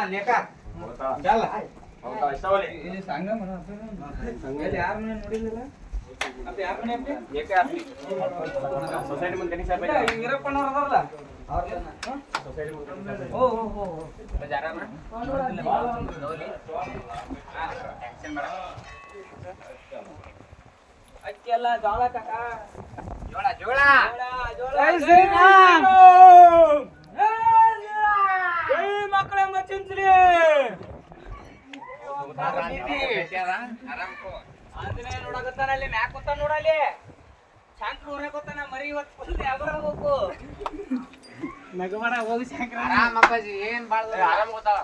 लेका चल सांगा म्हणा यार म्हणे ನೋಡಿದಿಲ್ಲ ಅಪ್ಪ ಯಾರ್ ಮನೆ ಅಪ್ಪ ಏಕೆ ಆಸ್ತಿ ಸೊಸೈಟಿ ಮುಂದೆ ಕನಿಷ್ಠ ವೀರಪ್ಪನ ಅವರಲ್ಲ ಅವ್ರನ್ನ ಸೊಸೈಟಿ ಮುಂದೆ ಓ ಓ ಓ ಜಾರನ ಟೆನ್ಷನ್ ಬೇಡ ಅಕ್ಕಿ ಎಲ್ಲ ಜೋಳ ಕಾಕ ಜೋಳ ಜೋಳ ಜೈ ಶ್ರೀರಾಮ್ ಜೈ ಮಕ್ಕಳ ಮಚ್ಚಿಂತ್ರಿ ಆಂಜನೇಯ ನೋಡಕತ್ತಾನ ಅಲ್ಲಿ ಮ್ಯಾಕ್ ಕೂತಾನ ನೋಡಲ್ಲಿ ಶಂಕರ್ ಊರಾಕೋತಾನ ಮರಿ ಇವತ್ತು ಫುಲ್ ಯಾವ್ದಾರ ಹೋಗ್ಬೇಕು ನಗಮಣ ಹೋಗಿ ಶಂಕರ ಆರಾಮ್ ಅಪ್ಪಾಜಿ ಏನ್ ಬಾಳ ಆರಾಮ್ ಗೊತ್ತಾವ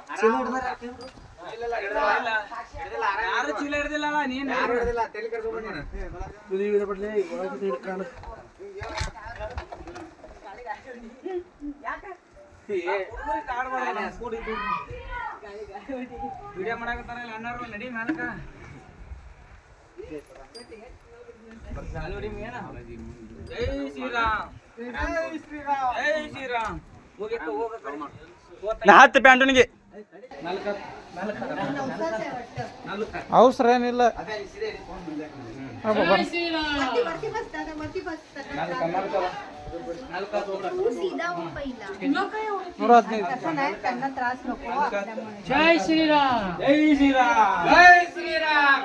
ಯಾರು ಚೀಲ ಹಿಡ್ದಿಲ್ಲ ನೀನ್ ಯಾರು ಹಿಡಿದಿಲ್ಲ ತಲೆ ಕರ್ಕೊಂಡ್ ಬನ್ನಿ ವಿಡಿಯೋ ಮಾಡಕತ್ತಾರ ಅಣ್ಣಾರು ನಡಿ ಮ್ಯಾಲಕ ಜೈ ಶ್ರೀರಾಮ್ ಜೈ ಶ್ರೀರಾಮ್ ಜೈ ಶ್ರೀರಾಮ್ ಹೋಗಿತ್ತು ನಾ ಹತ್ತು ಪ್ಯಾಂಟನಿಗೆ ಅವಸರ ಏನಿಲ್ಲ ಜೈ ಶ್ರೀರಾಮ್ ಜೈ ಶ್ರೀರಾಮ್ ಜೈ ಶ್ರೀರಾಮ್